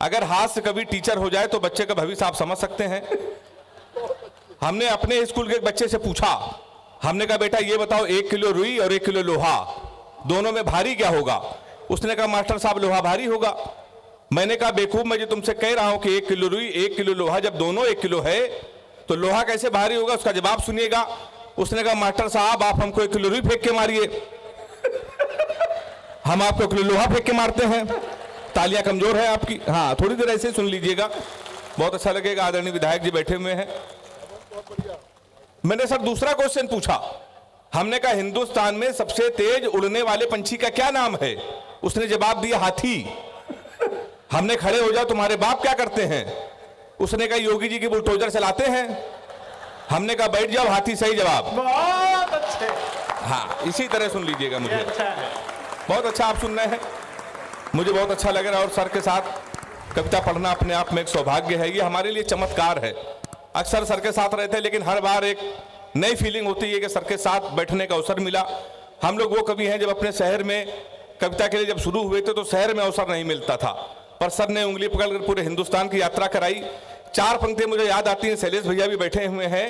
अगर हाथ से कभी टीचर हो जाए तो बच्चे का भविष्य आप समझ सकते हैं। हमने अपने स्कूल के एक बच्चे से पूछा, हमने कहा बेटा ये बताओ 1 किलो रुई और 1 किलो लोहा दोनों में भारी क्या होगा? उसने कहा मास्टर साहब लोहा भारी होगा। मैंने कहा बेवकूफ, मैं जो तुमसे कह रहा हूं कि 1 किलो रुई 1 किलो लोहा, जब दोनों 1 किलो है तो लोहा कैसे भारी होगा? उसका जवाब सुनिएगा। उसने कहा मास्टर साहब आप हमको 1 किलो रुई फेंक के मारिए, हम आपको 1 किलो लोहा फेंक के मारते हैं। तालियां कमजोर है आपकी। हाँ, थोड़ी देर ऐसे सुन लीजिएगा, बहुत अच्छा लगेगा। आदरणीय विधायक जी बैठे हुए हैं। मैंने सर दूसरा क्वेश्चन पूछा, हमने कहा हिंदुस्तान में सबसे तेज उड़ने वाले पंछी का क्या नाम है? उसने जवाब दिया हाथी। हमने खड़े हो जाओ तुम्हारे बाप क्या करते हैं? उसने कहा योगी जी की बुलडोजर चलाते हैं। हमने कहा बैठ जाओ, हाथी सही जवाब। बहुत अच्छे। हाँ, इसी तरह सुन लीजिएगा। मुझे बहुत अच्छा आप सुन रहे हैं, मुझे बहुत अच्छा लग रहा है। और सर के साथ कविता पढ़ना अपने आप में एक सौभाग्य है, ये हमारे लिए चमत्कार है। अक्सर सर के साथ रहते हैं लेकिन हर बार एक नई फीलिंग होती है कि सर के साथ बैठने का अवसर मिला। हम लोग वो कवि हैं जब अपने शहर में कविता के लिए जब शुरू हुए थे तो शहर में अवसर नहीं मिलता था, पर सर ने उंगली पकड़कर पूरे हिंदुस्तान की यात्रा कराई। 4 पंक्तियां मुझे याद आती हैं, शैलेश भैया भी बैठे हुए हैं।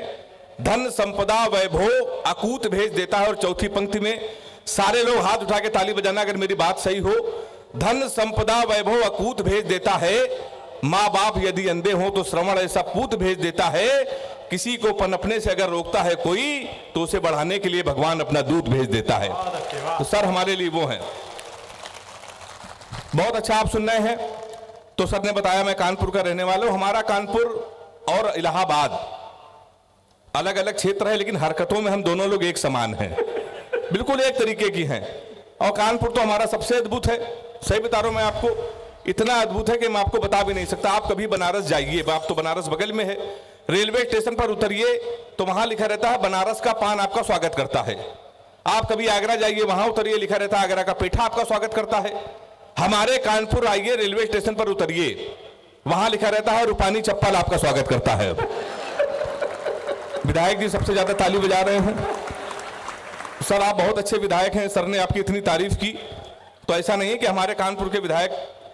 धन संपदा वैभव अकूत भेज देता है। और चौथी पंक्ति में सारे लोग हाथ उठा के ताली बजाना अगर मेरी बात सही हो। धन संपदा वैभव अकूत भेज देता है, माँ बाप यदि अंधे हो तो श्रवण ऐसा पूत भेज देता है। किसी को पनपने से अगर रोकता है कोई तो उसे बढ़ाने के लिए भगवान अपना दूध भेज देता है। तो सर हमारे लिए वो हैं। बहुत अच्छा आप सुन रहे हैं। तो सर ने बताया मैं कानपुर का रहने वाला हूं। हमारा कानपुर और इलाहाबाद अलग अलग क्षेत्र है लेकिन हरकतों में हम दोनों लोग एक समान हैं, बिल्कुल एक तरीके की हैं। और कानपुर तो हमारा सबसे अद्भुत है, सही बता रहा हूं मैं आपको, इतना अद्भुत है कि मैं आपको बता भी नहीं सकता। आप कभी बनारस जाइए, आप तो बनारस बगल में है, रेलवे स्टेशन पर उतरिए तो वहां लिखा रहता है बनारस का पान आपका स्वागत करता है। आप कभी आगरा जाइए, वहां उतरिए, लिखा रहता है आगरा का पेठा आपका स्वागत करता है। हमारे कानपुर आइए, रेलवे स्टेशन पर उतरिए, वहां लिखा रहता है रूपानी चप्पल आपका स्वागत करता है। विधायक जी सबसे ज्यादा ताली बजा रहे हैं। सर आप बहुत अच्छे विधायक हैं, सर ने आपकी इतनी तारीफ की, तो ऐसा नहीं है कि हमारे कानपुर के विधायक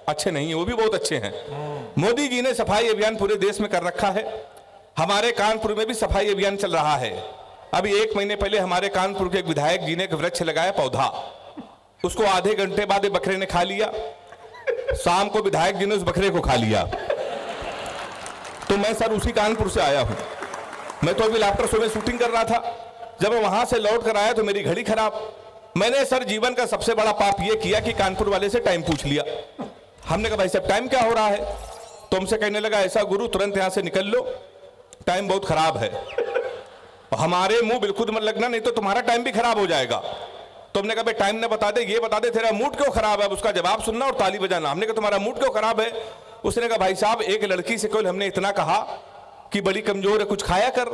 अच्छे नहीं है, वो भी बहुत अच्छे हैं। मोदी जी ने सफाई अभियान पूरे देश में कर रखा है, हमारे कानपुर में भी सफाई अभियान चल रहा है। अभी 1 महीने पहले हमारे कानपुर के एक विधायक जी ने एक वृक्ष लगाया, पौधा, उसको आधे घंटे बाद बकरे ने खा लिया। शाम को विधायक जी ने उस बकरे को खा लिया। तो मैं सर उसी कानपुर से आया हूं। मैं तो अभी लाफ्टर शो में शूटिंग कर रहा था, जब मैं वहां से लौट कर आया तो मेरी घड़ी खराब। मैंने सर जीवन का सबसे बड़ा पाप यह किया कि कानपुर वाले से टाइम पूछ लिया। हमने कहा भाई साहब टाइम क्या हो रहा है? तो हमसे कहने लगा ऐसा गुरु तुरंत यहां से निकल लो, टाइम बहुत खराब है। हमारे मुंह बिल्कुल मत लगना, नहीं तो तुम्हारा टाइम भी खराब हो जाएगा। तो हमने कहा भाई टाइम ना बता दे, ये बता दे तेरा मूड क्यों खराब है, उसका जवाब सुनना और ताली बजाना। हमने कहा तुम्हारा मूड क्यों खराब है? उसने कहा भाई साहब एक लड़की से कल हमने इतना कहा कि बड़ी कमजोर है, कुछ खाया कर,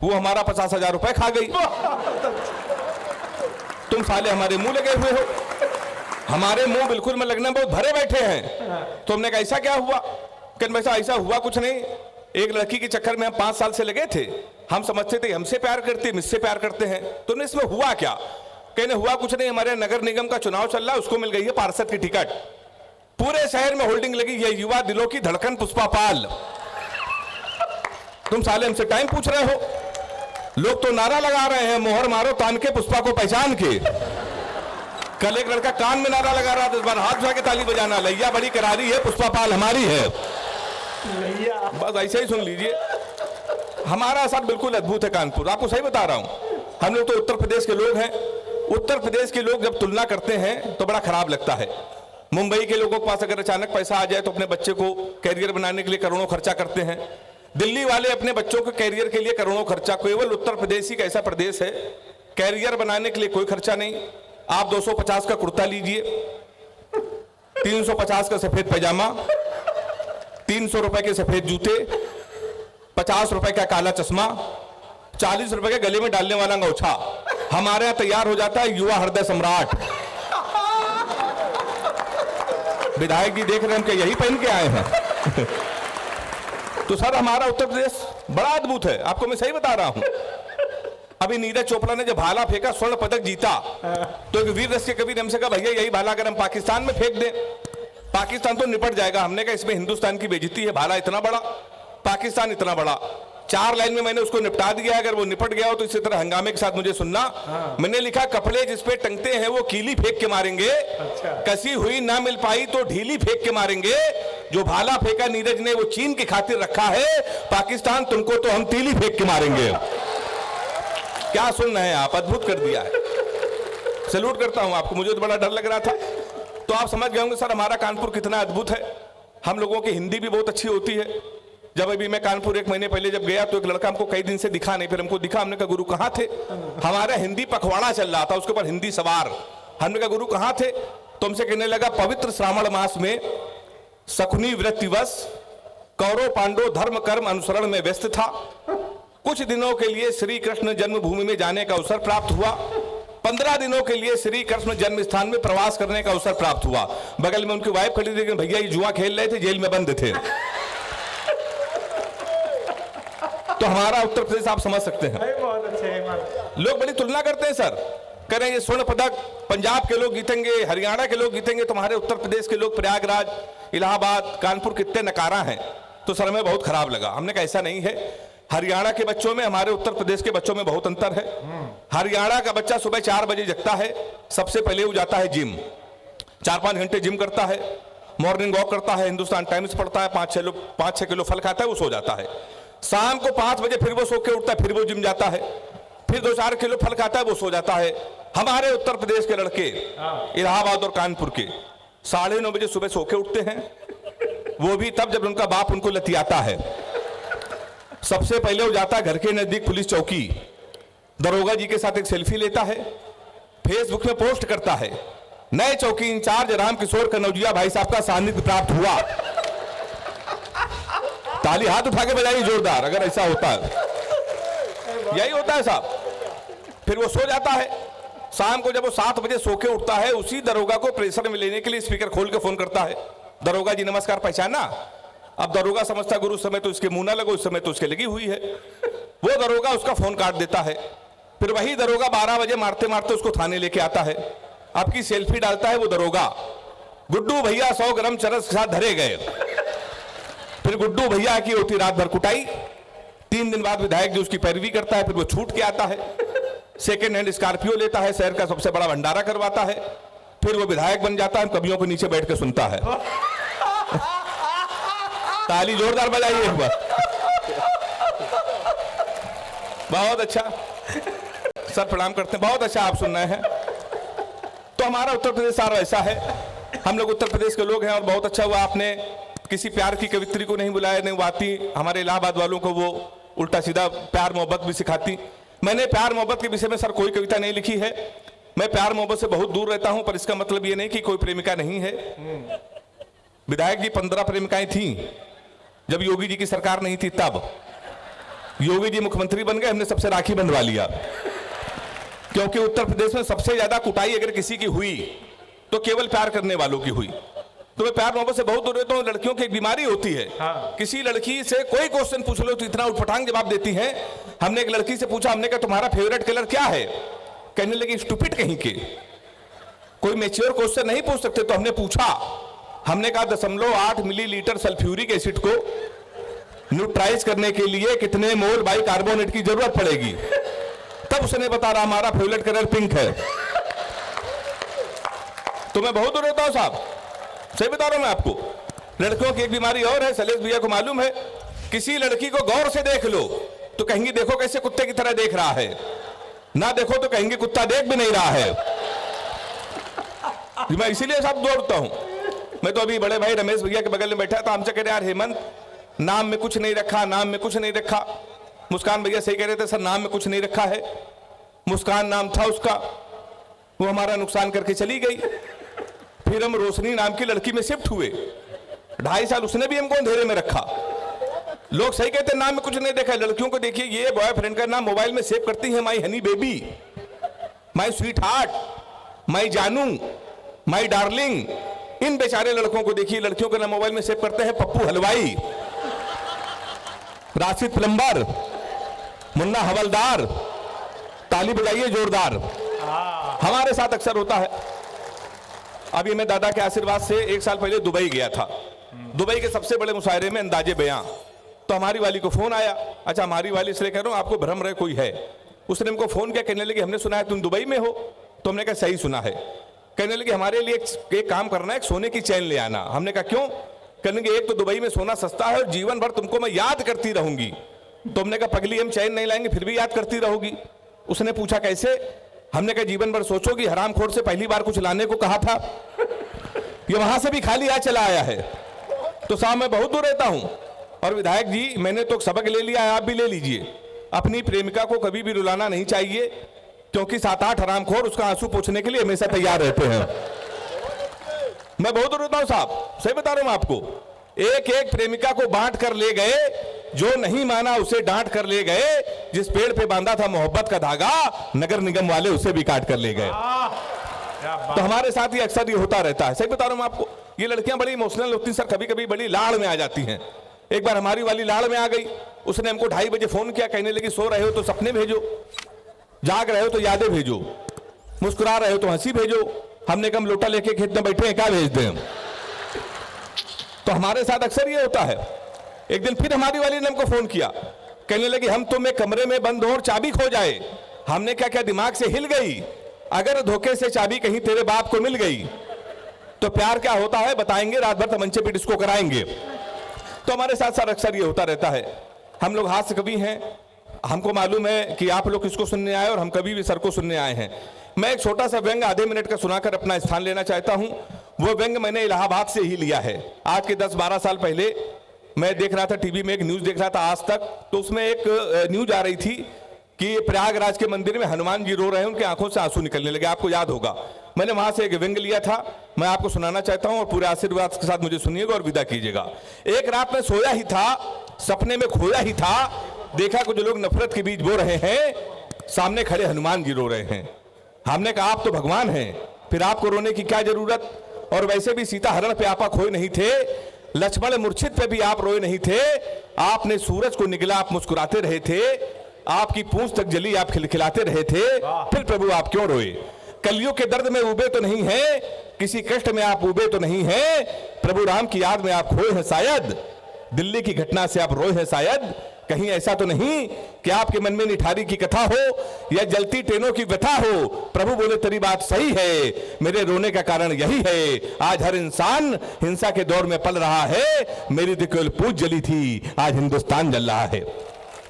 वो हमारा 50,000 रुपए खा गई। तुम साले हमारे मुंह लगे हुए हो, हमारे मुंह बिल्कुल में लगना बहुत भरे बैठे हैं। तो हमने कहा ऐसा क्या हुआ? कहने वैसा ऐसा हुआ कुछ नहीं, एक लड़की के चक्कर में हम 5 साल से लगे थे, हम समझते थे हमसे प्यार करते, मुझसे प्यार करते हैं। तो इसमें हुआ क्या? कहने हुआ कुछ नहीं, हमारे नगर निगम का चुनाव चल रहा है, उसको मिल गई है पार्षद की टिकट। पूरे शहर में होल्डिंग लगी है, युवा दिलों की धड़कन पुष्पा पाल। तुम साले हमसे टाइम पूछ रहे हो? लोग तो नारा लगा रहे हैं मोहर मारो तान के पुष्पा को पहचान के। कल एक लड़का कान में नारा लगा रहा था, इस बार हाथ उठा के ताली बजाना, लैया बड़ी करारी है, पुष्पा पाल हमारी है। बस ऐसे ही सुन लीजिए, हमारा साथ बिल्कुल अद्भुत है कानपुर, आपको सही बता रहा हूं। हम लोग तो उत्तर प्रदेश के लोग हैं, उत्तर प्रदेश के लोग जब तुलना करते हैं तो बड़ा खराब लगता है। मुंबई के लोगों के पास अगर अचानक पैसा आ जाए तो अपने बच्चे को कैरियर बनाने के लिए करोड़ों खर्चा करते हैं। दिल्ली वाले अपने बच्चों के कैरियर के लिए करोड़ों खर्चा। केवल उत्तर प्रदेश ही एक ऐसा प्रदेश है कैरियर बनाने के लिए कोई खर्चा नहीं। आप 250 का कुर्ता लीजिए, 350 का सफेद पैजामा, 300 रुपए के सफेद जूते, 50 रुपए का काला चश्मा, 40 रुपए के गले में डालने वाला अंगोछा, हमारे यहां तैयार हो जाता है युवा हृदय सम्राट। विधायक जी देख रहे हैं, हम क्या यही पहन के आए हैं? तो सर हमारा उत्तर प्रदेश बड़ा अद्भुत है, आपको मैं सही बता रहा हूं। अभी नीरज चोपड़ा ने जब भाला फेंका, स्वर्ण पदक जीता, तो एक वीर रस के कबीर हमसे कहा भैया यही भाला अगर हम पाकिस्तान में फेंक दें, पाकिस्तान तो निपट जाएगा। हमने कहा इसमें हिंदुस्तान की बेइज्जती है, भाला इतना बड़ा, पाकिस्तान इतना बड़ा, 4 लाइन में मैंने उसको निपटा दिया। अगर वो निपट गया हो तो इसी तरह हंगामे के साथ मुझे सुनना। मैंने लिखा कपड़े जिस पे टंगते हैं वो कीली फेंक के मारेंगे, कसी हुई ना मिल पाई तो ढीली फेंक के मारेंगे, जो भाला फेंका नीरज ने वो चीन की खातिर रखा है, पाकिस्तान तुमको तो हम तीली फेंक के मारेंगे। क्या सुन रहे हैं आप, अद्भुत कर दिया है। सैल्यूट करता हूं आपको, मुझे तो बड़ा डर लग रहा था। तो आप समझ गए होंगे सर हमारा कानपुर कितना अद्भुत है। हम लोगों की हिंदी भी बहुत अच्छी होती है। जब अभी मैं कानपुर 1 महीने पहले जब गया तो एक लड़का हमको कई दिन से दिखा नहीं, फिर हमको दिखा। हमने कहा गुरु कहाँ थे? हमारा हिंदी पखवाड़ा चल रहा था, उसके ऊपर हिंदी सवार। हमने कहा गुरु कहाँ थे? तो हमसे कहने लगा पवित्र श्रावण मास में शकुनी व्रत दिवस, कौरव पांडव धर्म कर्म अनुसरण में व्यस्त था। कुछ दिनों के लिए श्री कृष्ण जन्मभूमि में जाने का अवसर प्राप्त हुआ। 15 दिनों के लिए श्री कृष्ण जन्म स्थान में प्रवास करने का अवसर प्राप्त हुआ। बगल में उनकी वाइफ खड़ी थी, भैया ये जुआ खेल रहे थे, जेल में बंद थे। तो हमारा उत्तर प्रदेश आप समझ सकते हैं। बहुत अच्छे लोग बड़ी तुलना करते हैं सर, कह रहे हैं ये स्वर्ण पदक पंजाब के लोग जीतेंगे, हरियाणा के लोग जीतेंगे, तुम्हारे उत्तर प्रदेश के लोग प्रयागराज, इलाहाबाद, कानपुर कितने नकारा हैं। तो सर हमें बहुत खराब लगा। हमने कहा ऐसा नहीं है, हरियाणा के बच्चों में हमारे उत्तर प्रदेश के बच्चों में बहुत अंतर है। हरियाणा का बच्चा सुबह 4 बजे जगता है, सबसे पहले वो जाता है जिम, 4-5 घंटे जिम करता है, मॉर्निंग वॉक करता है, हिंदुस्तान टाइम्स पढ़ता है, 5-6 किलो फल खाता है, वो सो जाता है। शाम को 5 बजे फिर वो सो के उठता है, फिर वो जिम जाता है, फिर 2-4 किलो फल खाता है, वो सो जाता है। हमारे उत्तर प्रदेश के लड़के इलाहाबाद और कानपुर के 9:30 बजे सुबह सो के उठते हैं, वो भी तब जब उनका बाप उनको लतियाता है। सबसे पहले वो जाता है घर के नजदीक पुलिस चौकी, दरोगा जी के साथ एक सेल्फी लेता है, फेसबुक में पोस्ट करता है, नए चौकी इंचार्ज राम किशोर कनौजिया भाई साहब का सानिध्य प्राप्त हुआ। ताली हाथ उठा के बजाइए जोरदार अगर ऐसा होता है। यही होता है साहब। फिर वो सो जाता है। शाम को जब वो 7 बजे सो के उठता है, उसी दरोगा को प्रेशर में लेने के लिए स्पीकर खोल के फोन करता है, दरोगा जी नमस्कार, पहचाना? अब दरोगा समझता गुरु उस समय तो इसके मुंह ना लगो, उस समय तो उसके लगी हुई है। वो दरोगा उसका फोन काट देता है। फिर वही दरोगा 12 बजे मारते मारते उसको थाने लेके आता है। आपकी सेल्फी डालता है वो दरोगा, गुड्डू भैया 100 ग्राम चरस के साथ धरे गए। फिर गुड्डू भैया की होती रात भर कुटाई। 3 दिन बाद विधायक जी उसकी पैरवी करता है, फिर वो छूट के आता है, सेकेंड हैंड स्कॉर्पियो लेता है, शहर का सबसे बड़ा भंडारा करवाता है, फिर वो विधायक बन जाता है, कवियों के नीचे बैठ के सुनता है। ताली जोरदार बजाइए एक बार। बहुत अच्छा सर, प्रणाम करते हैं, बहुत अच्छा आप सुन रहे हैं। तो हमारा उत्तर प्रदेश सारा ऐसा है, हम लोग उत्तर प्रदेश के लोग हैं। और बहुत अच्छा हुआ आपने किसी प्यार की कवित्री को नहीं बुलाया, नहीं वो आती हमारे इलाहाबाद वालों को, वो उल्टा सीधा प्यार मोहब्बत भी सिखाती। मैंने प्यार मोहब्बत के विषय में सर कोई कविता नहीं लिखी है। मैं प्यार मोहब्बत से बहुत दूर रहता हूं, पर इसका मतलब ये नहीं कि कोई प्रेमिका नहीं है। विधायक जी 15 प्रेमिकाएं थीं जब योगी जी की सरकार नहीं थी। तब योगी जी मुख्यमंत्री बन गए, हमने सबसे राखी बंधवा लिया, क्योंकि उत्तर प्रदेश में सबसे ज्यादा कुटाई अगर किसी की हुई तो केवल प्यार करने वालों की हुई। तो मैं प्यार मोहब्बत से बहुत दूर रहता हूँ। लड़कियों की एक बीमारी होती है, किसी लड़की से कोई क्वेश्चन पूछ लो तो इतना उठपटांग जवाब देती हैं। हमने एक लड़की से पूछा, हमने कहा तुम्हारा फेवरेट कलर क्या है? कहने लगी स्टूपिड कहीं के, कोई मैच्योर क्वेश्चन नहीं पूछ सकते। तो हमने पूछा, हमने कहा 0.8 मिलीलीटर सल्फ्यूरिक एसिड को न्यूट्राइज करने के लिए कितने मोल बाइकार्बोनेट की जरूरत पड़ेगी? तब उसने बता रहा हमारा फेवरेट कलर पिंक है। तो मैं बहुत दूर रहता हूं साहब, सही बता रहा हूं मैं आपको। लड़कियों की एक बीमारी और है, शैलेश भैया को मालूम है, किसी लड़की को गौर से देख लो तो कहेंगी देखो कैसे कुत्ते की तरह देख रहा है, ना देखो तो कहेंगे कुत्ता देख भी नहीं रहा है। मैं इसीलिए साहब दौड़ता हूं। मैं तो अभी बड़े भाई रमेश भैया के बगल में बैठा था, हमसे कह रहे यार हेमंत नाम में कुछ नहीं रखा, नाम में कुछ नहीं रखा। मुस्कान भैया सही कह रहे थे सर, नाम में कुछ नहीं रखा है। मुस्कान नाम था उसका, वो हमारा नुकसान करके चली गई। फिर हम रोशनी नाम की लड़की में शिफ्ट हुए, 2.5 साल उसने भी हमको अंधेरे में रखा। लोग सही कहते नाम में कुछ नहीं देखा। लड़कियों को देखिए, ये बॉयफ्रेंड का नाम मोबाइल में सेव करती है, my honey baby, my sweetheart, my जानू, माई डार्लिंग। इन बेचारे लड़कों को देखिए, लड़कियों का नाम मोबाइल में सेव करते हैं पप्पू हलवाई, राशिद प्लम्बर, मुन्ना हवलदार। ताली बजाइए जोरदार। हमारे साथ अक्सर होता है। अभी मैं दादा के आशीर्वाद से 1 साल पहले दुबई गया था। दुबई के सबसे बड़े मुशायरे में अंदाजे बयां, तो हमारी वाली को फोन आया। अच्छा, हमारी वाली इसलिए कह रहा हूं, आपको भ्रम रहे कोई है। उसने हमको फोन किया, कहने लगी हमने सुना है तुम दुबई में हो। तो हमने कहा सही सुना है। कहने लगी हमारे लिए एक काम करना है, एक सोने की चैन ले आना। हमने कहा क्यों? कहने लगी एक तो दुबई में सोना सस्ता है और जीवन भर तुमको मैं याद करती रहूंगी। तो हमने कहा पगली, हम चैन नहीं लाएंगे फिर भी याद करती रहोगी। उसने पूछा कैसे? हमने कहा जीवन भर सोचोगी, हरामखोर से पहली बार कुछ लाने को कहा था, ये वहां से भी खाली आ चला आया है। तो साहब मैं बहुत दूर रहता हूं, और विधायक जी मैंने तो सबक ले लिया है, आप भी ले लीजिए। अपनी प्रेमिका को कभी भी रुलाना नहीं चाहिए, क्योंकि 7-8 हरामखोर उसका आंसू पोंछने के लिए हमेशा तैयार रहते हैं। मैं बहुत दूर रहता हूं साहब, सही बता रहा हूं आपको। एक एक प्रेमिका को बांट कर ले गए, जो नहीं माना उसे डांट कर ले गए। जिस पेड़ पे बांधा था मोहब्बत का धागा, नगर निगम वाले उसे भी काट कर ले गए। तो हमारे साथ ये अक्सर ये होता रहता है, सही बता रहा हूं आपको। ये लड़कियां बड़ी इमोशनल होती हैं सर, कभी कभी बड़ी लाड़ में आ जाती हैं। एक बार हमारी वाली लाड़ में आ गई, उसने हमको 2:30 बजे फोन किया, कहने लगी सो रहे हो तो सपने भेजो, जाग रहे हो तो यादें भेजो, मुस्कुरा रहे हो तो हंसी भेजो। हमने कम लोटा लेके खेत में बैठे हैं, क्या भेज दें हम? तो हमारे साथ अक्सर ये होता है। एक दिन फिर हमारी वाली ने हमको फोन किया, कहने लगी हम तुम्हें कमरे में बंद हो और चाबी खो जाए। हमने क्या दिमाग से हिल गई? अगर धोखे से चाबी कहीं तेरे बाप को मिल गई तो प्यार क्या होता है बताएंगे, रात भर तमंचे पे डिस्को कराएंगे। तो हमारे साथ साथ अक्सर ये होता रहता है। हम लोग हास्य कवि हैं, हमको मालूम है कि आप लोग किसको सुनने आए और हम कभी भी सर को सुनने आए हैं। मैं एक छोटा सा व्यंग आधे मिनट का सुनाकर अपना स्थान लेना चाहता हूं। वो व्यंग मैंने इलाहाबाद से ही लिया है। आज के 10-12 साल पहले मैं देख रहा था टीवी में, एक न्यूज देख रहा था आज तक, तो उसमें एक न्यूज आ रही थी कि प्रयागराज के मंदिर में हनुमान जी रो रहे हैं, उनकी आंखों से आंसू निकलने लगे, आपको याद होगा। मैंने वहां से एक व्यंग लिया था, मैं आपको सुनाना चाहता हूं और पूरे आशीर्वाद के साथ मुझे सुनिएगा और विदा कीजिएगा। एक रात में सोया ही था, सपने में खोया ही था, देखा कुछ लोग नफरत के बीज बो रहे हैं, सामने खड़े हनुमान जी रो रहे हैं। हमने कहा आप तो भगवान हैं, फिर आपको रोने की क्या जरूरत? और वैसे भी सीता हरण पे आपा खोए नहीं थे, लक्ष्मण मूर्छित पे भी आप रोए नहीं थे। आपने सूरज को निगला, आप मुस्कुराते रहे थे, आपकी पूंछ तक जली, आप खिलखिलाते रहे थे, फिर प्रभु आप क्यों रोए? कलियों के दर्द में उबे तो नहीं है, किसी कष्ट में आप उबे तो नहीं है, प्रभु राम की याद में आप खोए हैं शायद, दिल्ली की घटना से आप रोए हैं शायद। कहीं ऐसा तो नहीं कि आपके मन में निठारी की कथा हो या जलती ट्रेनों की व्यथा हो? प्रभु बोले तेरी बात सही है, मेरे रोने का कारण यही है, आज हर इंसान हिंसा के दौर में पल रहा है, मेरी तो केवल पूंछ जली थी, आज हिंदुस्तान जल रहा है।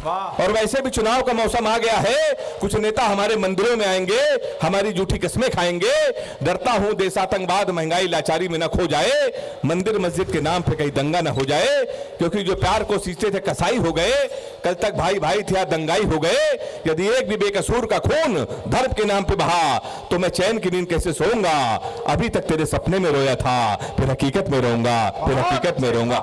और वैसे भी चुनाव का मौसम आ गया है, कुछ नेता हमारे मंदिरों में आएंगे, हमारी झूठी कस्में खाएंगे। डरता हूं देश आतंकवाद महंगाई लाचारी में न खो जाए, मंदिर मस्जिद के नाम पे कहीं दंगा न हो जाए, क्योंकि जो प्यार को सींचते थे कसाई हो गए, कल तक भाई भाई थे दंगाई हो गए। यदि एक भी बेकसूर का खून धर्म के नाम पे बहा तो मैं चैन की नींद कैसे सोऊंगा? अभी तक तेरे सपने में रोया था, फिर हकीकत में रोऊंगा, फिर हकीकत में रोऊंगा।